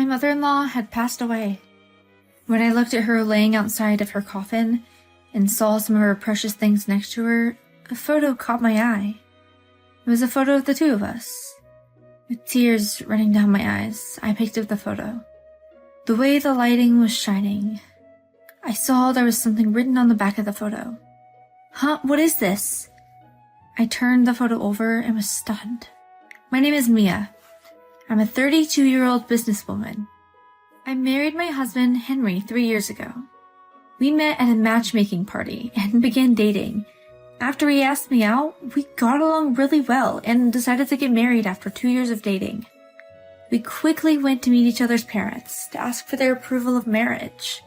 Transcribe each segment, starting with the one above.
My mother-in-law had passed away. When I looked at her laying outside of her coffin and saw some of her precious things next to her, a photo caught my eye. It was a photo of the two of us. With tears running down my eyes, I picked up the photo. The way the lighting was shining, I saw there was something written on the back of the photo. Huh? What is this? I turned the photo over and was stunned. My name is Mia. I'm a 32-year-old businesswoman. I married my husband, Henry, 3 years ago. We met at a matchmaking party and began dating. After he asked me out, we got along really well and decided to get married after 2 years of dating. We quickly went to meet each other's parents to ask for their approval of marriage.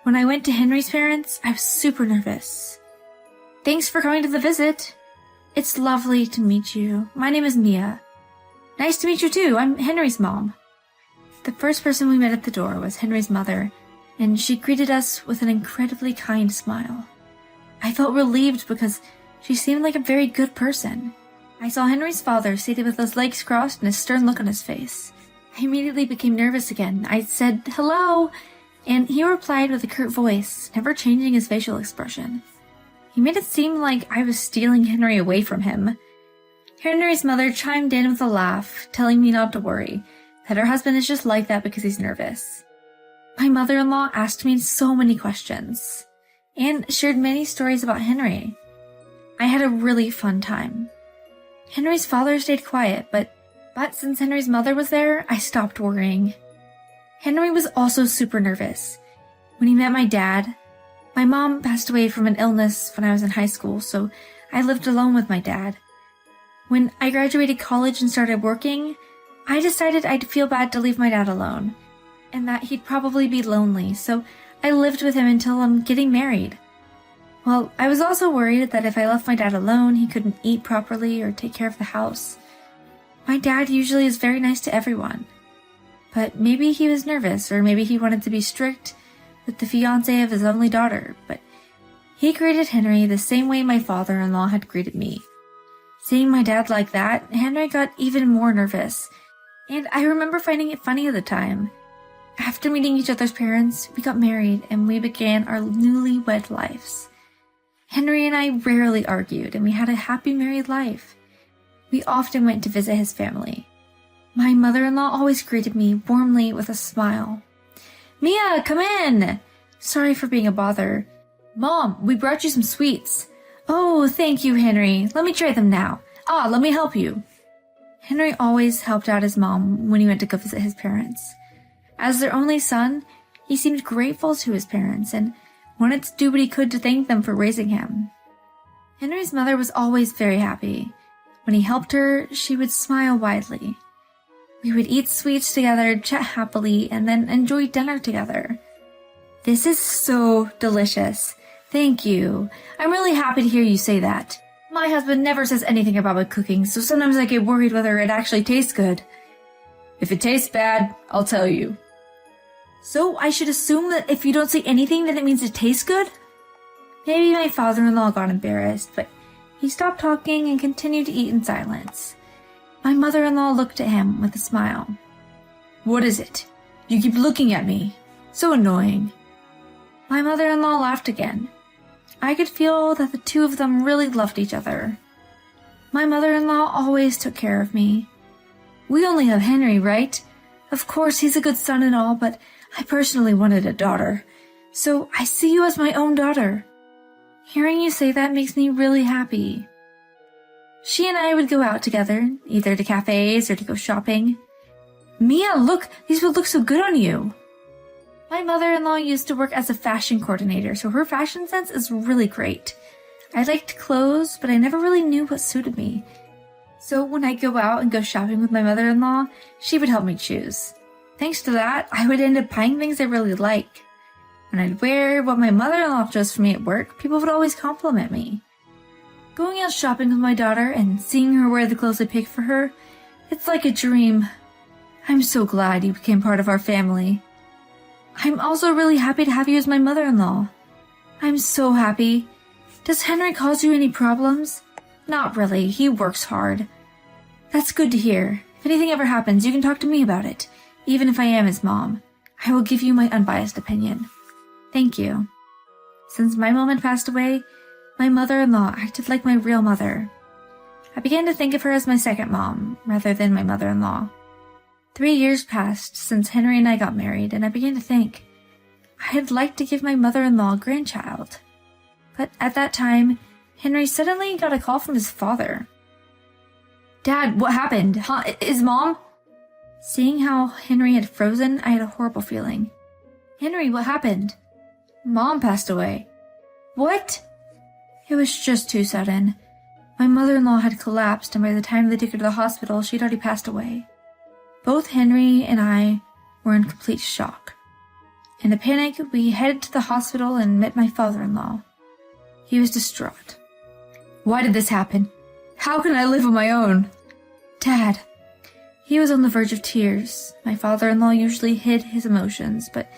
When I went to Henry's parents, I was super nervous. Thanks for coming to the visit. It's lovely to meet you. My name is Mia. Nice to meet you too. I'm Henry's mom. The first person we met at the door was Henry's mother, and she greeted us with an incredibly kind smile. I felt relieved because she seemed like a very good person. I saw Henry's father seated with his legs crossed and a stern look on his face. I immediately became nervous again. I said, "Hello," and he replied with a curt voice, never changing his facial expression. He made it seem like I was stealing Henry away from him. Henry's mother chimed in with a laugh, telling me not to worry, that her husband is just like that because he's nervous. My mother-in-law asked me so many questions, and shared many stories about Henry. I had a really fun time. Henry's father stayed quiet, but since Henry's mother was there, I stopped worrying. Henry was also super nervous. When he met my dad, my mom passed away from an illness when I was in high school, so I lived alone with my dad. When I graduated college and started working, I decided I'd feel bad to leave my dad alone, and that he'd probably be lonely, so I lived with him until I'm getting married. Well, I was also worried that if I left my dad alone, he couldn't eat properly or take care of the house. My dad usually is very nice to everyone, but maybe he was nervous, or maybe he wanted to be strict with the fiancé of his only daughter, but he greeted Henry the same way my father-in-law had greeted me. Seeing my dad like that, Henry got even more nervous, and I remember finding it funny at the time. After meeting each other's parents, we got married and we began our newlywed lives. Henry and I rarely argued, and we had a happy married life. We often went to visit his family. My mother-in-law always greeted me warmly with a smile. "Mia, come in! Sorry for being a bother. Mom, we brought you some sweets." "Oh, thank you, Henry. Let me try them now. Let me help you." Henry always helped out his mom when he went to go visit his parents. As their only son, he seemed grateful to his parents and wanted to do what he could to thank them for raising him. Henry's mother was always very happy. When he helped her, she would smile widely. We would eat sweets together, chat happily, and then enjoy dinner together. "This is so delicious. Thank you. I'm really happy to hear you say that. My husband never says anything about my cooking, so sometimes I get worried whether it actually tastes good." "If it tastes bad, I'll tell you." "So I should assume that if you don't say anything, then it means it tastes good?" Maybe my father-in-law got embarrassed, but he stopped talking and continued to eat in silence. My mother-in-law looked at him with a smile. "What is it? You keep looking at me. So annoying." My mother-in-law laughed again. I could feel that the two of them really loved each other. My mother-in-law always took care of me. "We only have Henry, right? Of course, he's a good son and all, but I personally wanted a daughter. So I see you as my own daughter. Hearing you say that makes me really happy." She and I would go out together, either to cafes or to go shopping. "Mia, look, these would look so good on you." My mother-in-law used to work as a fashion coordinator, so her fashion sense is really great. I liked clothes, but I never really knew what suited me. So when I go out and go shopping with my mother-in-law, she would help me choose. Thanks to that, I would end up buying things I really like. When I'd wear what my mother-in-law chose for me at work, people would always compliment me. Going out shopping with my daughter and seeing her wear the clothes I picked for her, it's like a dream. I'm so glad you became part of our family. I'm also really happy to have you as my mother-in-law. I'm so happy. Does Henry cause you any problems? Not really. He works hard. That's good to hear. If anything ever happens, you can talk to me about it. Even if I am his mom, I will give you my unbiased opinion. Thank you. Since my mom had passed away, my mother-in-law acted like my real mother. I began to think of her as my second mom, rather than my mother-in-law. 3 years passed since Henry and I got married, and I began to think I'd like to give my mother-in-law a grandchild. But at that time, Henry suddenly got a call from his father. Dad, what happened? Huh? Is Mom? Seeing how Henry had frozen, I had a horrible feeling. Henry, what happened? Mom passed away. What? It was just too sudden. My mother-in-law had collapsed, and by the time they took her to the hospital, she'd already passed away. Both Henry and I were in complete shock. In a panic, we headed to the hospital and met my father-in-law. He was distraught. Why did this happen? How can I live on my own? Dad. He was on the verge of tears. My father-in-law usually hid his emotions, but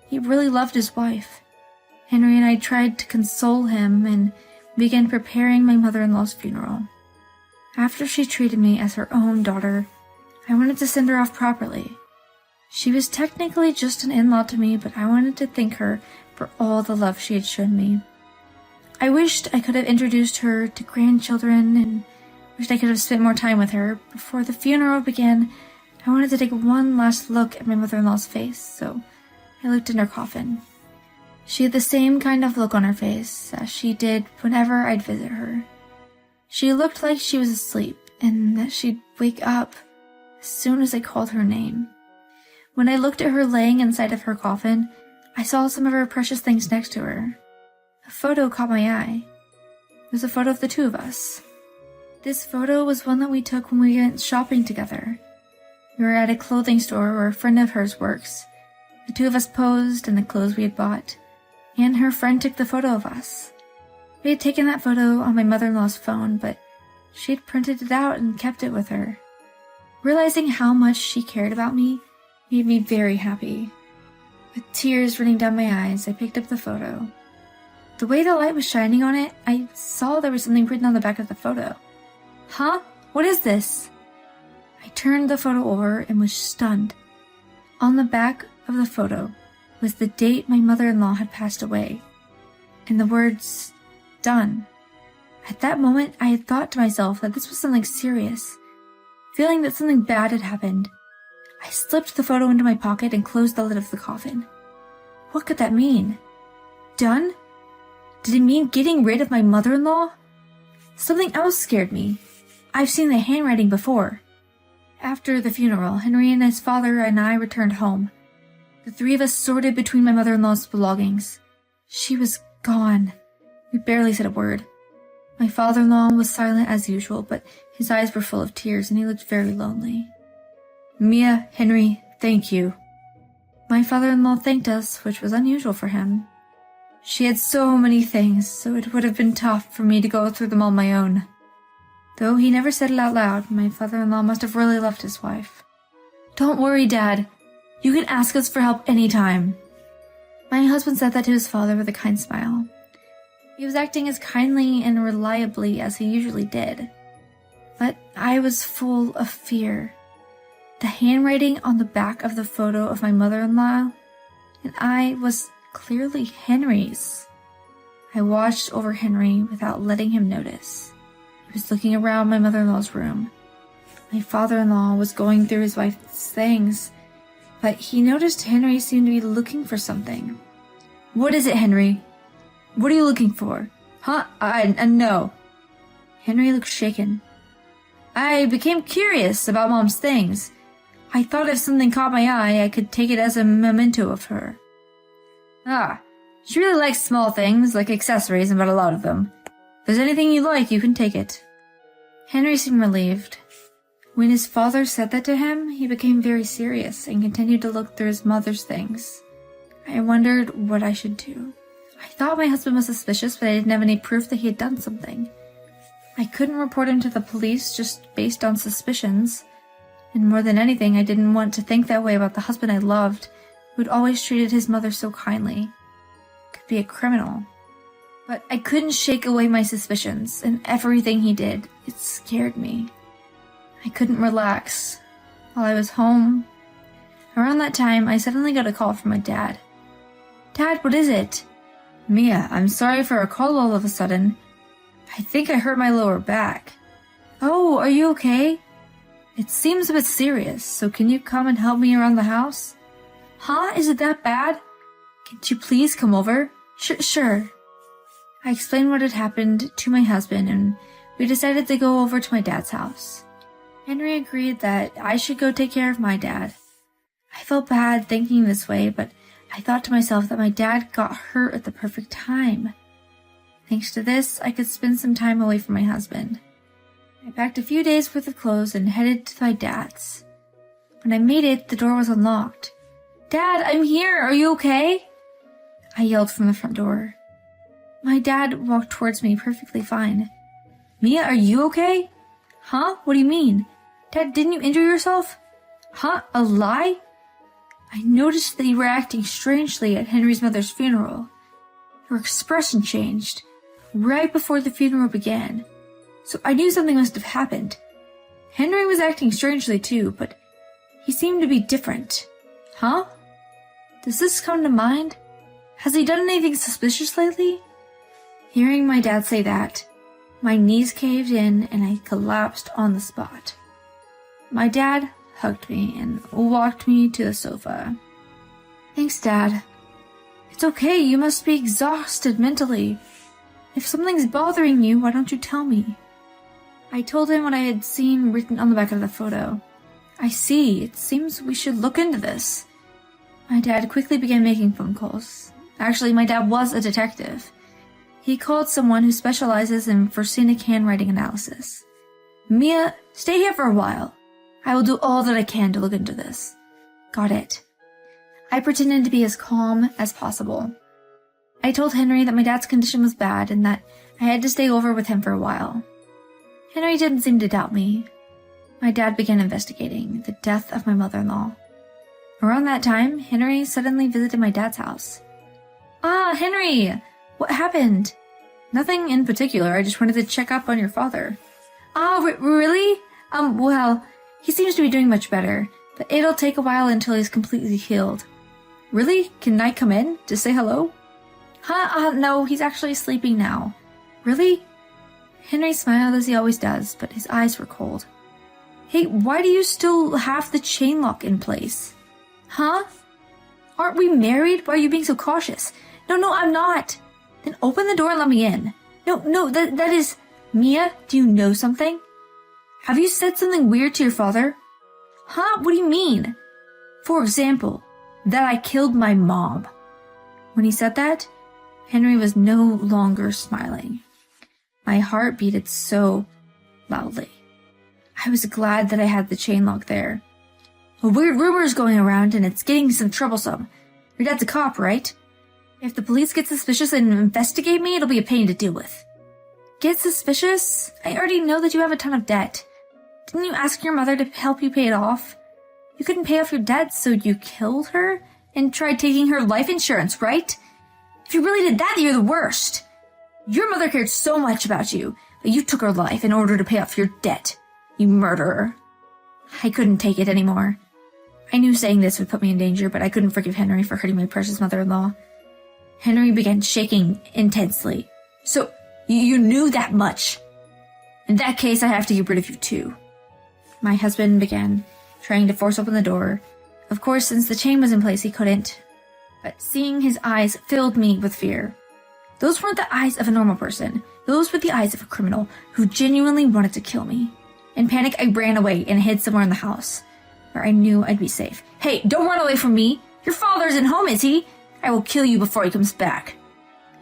he really loved his wife. Henry and I tried to console him and began preparing my mother-in-law's funeral. After she treated me as her own daughter, I wanted to send her off properly. She was technically just an in-law to me, but I wanted to thank her for all the love she had shown me. I wished I could have introduced her to grandchildren and wished I could have spent more time with her. Before the funeral began, I wanted to take one last look at my mother-in-law's face, so I looked in her coffin. She had the same kind of look on her face as she did whenever I'd visit her. She looked like she was asleep and that she'd wake up as soon as I called her name. When I looked at her laying inside of her coffin, I saw some of her precious things next to her. A photo caught my eye. It was a photo of the two of us. This photo was one that we took when we went shopping together. We were at a clothing store where a friend of hers works. The two of us posed in the clothes we had bought, and her friend took the photo of us. We had taken that photo on my mother-in-law's phone, but she had printed it out and kept it with her. Realizing how much she cared about me made me very happy. With tears running down my eyes, I picked up the photo. The way the light was shining on it, I saw there was something written on the back of the photo. Huh? What is this? I turned the photo over and was stunned. On the back of the photo was the date my mother-in-law had passed away, and the words, "Done." At that moment, I had thought to myself that this was something serious. Feeling that something bad had happened, I slipped the photo into my pocket and closed the lid of the coffin. What could that mean? Done? Did it mean getting rid of my mother-in-law? Something else scared me. I've seen the handwriting before. After the funeral, Henry and his father and I returned home. The three of us sorted between my mother-in-law's belongings. She was gone. We barely said a word. My father-in-law was silent as usual, but his eyes were full of tears and he looked very lonely. Mia, Henry, thank you. My father-in-law thanked us, which was unusual for him. She had so many things, so it would have been tough for me to go through them on my own. Though he never said it out loud, my father-in-law must have really loved his wife. Don't worry, Dad. You can ask us for help anytime. My husband said that to his father with a kind smile. He was acting as kindly and reliably as he usually did. But I was full of fear. The handwriting on the back of the photo of my mother-in-law and I was clearly Henry's. I watched over Henry without letting him notice. He was looking around my mother-in-law's room. My father-in-law was going through his wife's things, but he noticed Henry seemed to be looking for something. What is it, Henry? What are you looking for? Huh? No. Henry looked shaken. I became curious about Mom's things. I thought if something caught my eye, I could take it as a memento of her. She really likes small things, like accessories, and bought a lot of them. If there's anything you like, you can take it. Henry seemed relieved. When his father said that to him, he became very serious and continued to look through his mother's things. I wondered what I should do. I thought my husband was suspicious, but I didn't have any proof that he had done something. I couldn't report him to the police just based on suspicions. And more than anything, I didn't want to think that way about the husband I loved, who had always treated his mother so kindly. Could be a criminal. But I couldn't shake away my suspicions, and everything he did, it scared me. I couldn't relax. While I was home, around that time, I suddenly got a call from my dad. Dad, what is it? Mia, I'm sorry for a call all of a sudden. I think I hurt my lower back. Oh, are you okay? It seems a bit serious, so can you come and help me around the house? Huh? Is it that bad? Can't you please come over? Sure. I explained what had happened to my husband, and we decided to go over to my dad's house. Henry agreed that I should go take care of my dad. I felt bad thinking this way, but I thought to myself that my dad got hurt at the perfect time. Thanks to this, I could spend some time away from my husband. I packed a few days' worth of clothes and headed to my dad's. When I made it, the door was unlocked. Dad, I'm here! Are you okay? I yelled from the front door. My dad walked towards me perfectly fine. Mia, are you okay? Huh? What do you mean? Dad, didn't you injure yourself? Huh? A lie? I noticed that you were acting strangely at Henry's mother's funeral. Your expression changed right before the funeral began, so I knew something must have happened. Henry was acting strangely too, but he seemed to be different. Huh? Does this come to mind? Has he done anything suspicious lately? Hearing my dad say that, my knees caved in and I collapsed on the spot. My dad hugged me and walked me to the sofa. Thanks, Dad. It's okay, you must be exhausted mentally. If something's bothering you, why don't you tell me? I told him what I had seen written on the back of the photo. I see, it seems we should look into this. My dad quickly began making phone calls. Actually, my dad was a detective. He called someone who specializes in forensic handwriting analysis. Mia, stay here for a while. I will do all that I can to look into this. Got it. I pretended to be as calm as possible. I told Henry that my dad's condition was bad and that I had to stay over with him for a while. Henry didn't seem to doubt me. My dad began investigating the death of my mother-in-law. Around that time, Henry suddenly visited my dad's house. Ah, Henry! What happened? Nothing in particular, I just wanted to check up on your father. Ah, really? Well, he seems to be doing much better, but it'll take a while until he's completely healed. Really? Can I come in to say hello? No, he's actually sleeping now. Really? Henry smiled as he always does, but his eyes were cold. Hey, why do you still have the chain lock in place? Huh? Aren't we married? Why are you being so cautious? No, I'm not. Then open the door and let me in. No, that is... Mia, do you know something? Have you said something weird to your father? Huh? What do you mean? For example, that I killed my mom. When he said that, Henry was no longer smiling. My heart beated so loudly. I was glad that I had the chain lock there. A weird rumor is going around and it's getting some troublesome. Your dad's a cop, right? If the police get suspicious and investigate me, it'll be a pain to deal with. Get suspicious? I already know that you have a ton of debt. Didn't you ask your mother to help you pay it off? You couldn't pay off your debt, so you killed her and tried taking her life insurance, right? If you really did that, you're the worst. Your mother cared so much about you that you took her life in order to pay off your debt. You murderer. I couldn't take it anymore. I knew saying this would put me in danger, but I couldn't forgive Henry for hurting my precious mother-in-law. Henry began shaking intensely. So, you knew that much? In that case, I have to get rid of you too. My husband began trying to force open the door. Of course, since the chain was in place, he couldn't. But seeing his eyes filled me with fear. Those weren't the eyes of a normal person. Those were the eyes of a criminal who genuinely wanted to kill me. In panic, I ran away and hid somewhere in the house, where I knew I'd be safe. Hey, don't run away from me! Your father isn't home, is he? I will kill you before he comes back.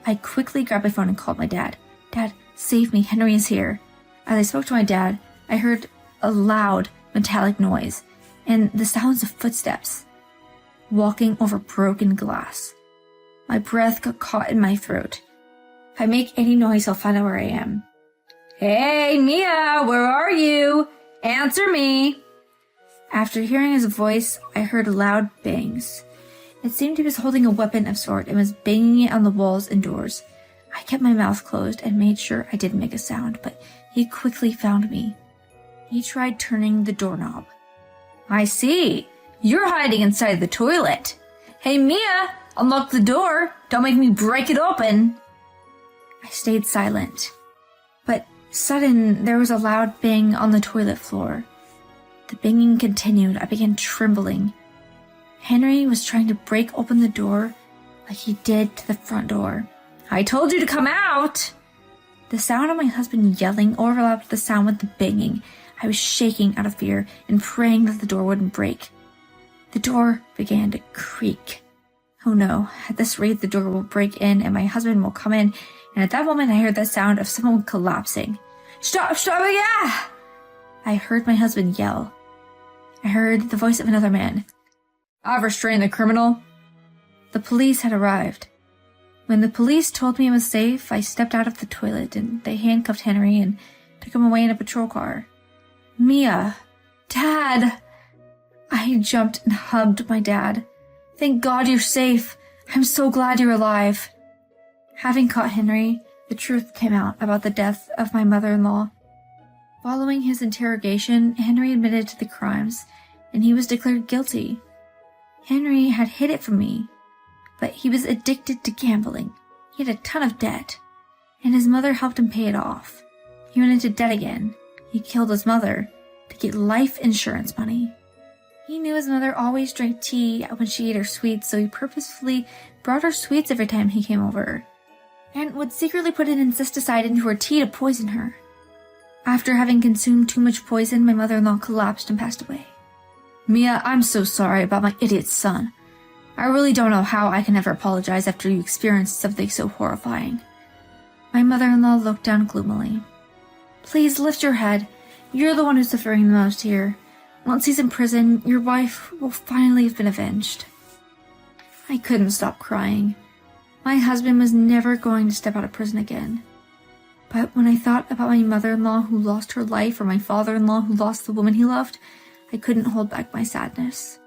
I quickly grabbed my phone and called my dad. Dad, save me, Henry is here. As I spoke to my dad, I heard a loud, metallic noise, and the sounds of footsteps walking over broken glass. My breath got caught in my throat. If I make any noise, he'll find out where I am. Hey, Mia, where are you? Answer me! After hearing his voice, I heard loud bangs. It seemed he was holding a weapon of sort and was banging it on the walls and doors. I kept my mouth closed and made sure I didn't make a sound, but he quickly found me. He tried turning the doorknob. I see. You're hiding inside the toilet. Hey, Mia, unlock the door. Don't make me break it open. I stayed silent. But sudden, there was a loud bang on the toilet floor. The banging continued. I began trembling. Henry was trying to break open the door like he did to the front door. I told you to come out! The sound of my husband yelling overlapped the sound with the banging. I was shaking out of fear and praying that the door wouldn't break. The door began to creak. Oh no, at this rate the door will break in and my husband will come in, and at that moment I heard the sound of someone collapsing. Stop, yeah! I heard my husband yell. I heard the voice of another man. I've restrained the criminal. The police had arrived. When the police told me it was safe, I stepped out of the toilet and they handcuffed Henry and took him away in a patrol car. Mia! Dad! I jumped and hugged my dad. Thank God you're safe. I'm so glad you're alive. Having caught Henry, the truth came out about the death of my mother-in-law. Following his interrogation, Henry admitted to the crimes, and he was declared guilty. Henry had hid it from me, but he was addicted to gambling. He had a ton of debt, and his mother helped him pay it off. He went into debt again. He killed his mother to get life insurance money. He knew his mother always drank tea when she ate her sweets, so he purposefully brought her sweets every time he came over, and would secretly put an insecticide into her tea to poison her. After having consumed too much poison, my mother-in-law collapsed and passed away. Mia, I'm so sorry about my idiot son. I really don't know how I can ever apologize after you experienced something so horrifying. My mother-in-law looked down gloomily. Please lift your head. You're the one who's suffering the most here. Once he's in prison, your wife will finally have been avenged. I couldn't stop crying. My husband was never going to step out of prison again. But when I thought about my mother-in-law who lost her life or my father-in-law who lost the woman he loved, I couldn't hold back my sadness.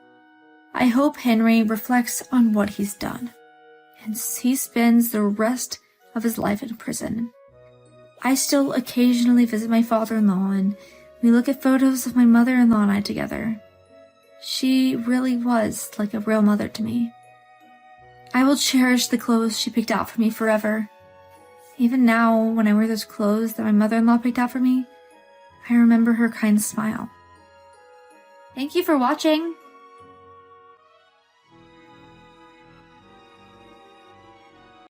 I hope Henry reflects on what he's done, and he spends the rest of his life in prison. I still occasionally visit my father-in-law, and we look at photos of my mother-in-law and I together. She really was like a real mother to me. I will cherish the clothes she picked out for me forever. Even now, when I wear those clothes that my mother-in-law picked out for me, I remember her kind smile. Thank you for watching.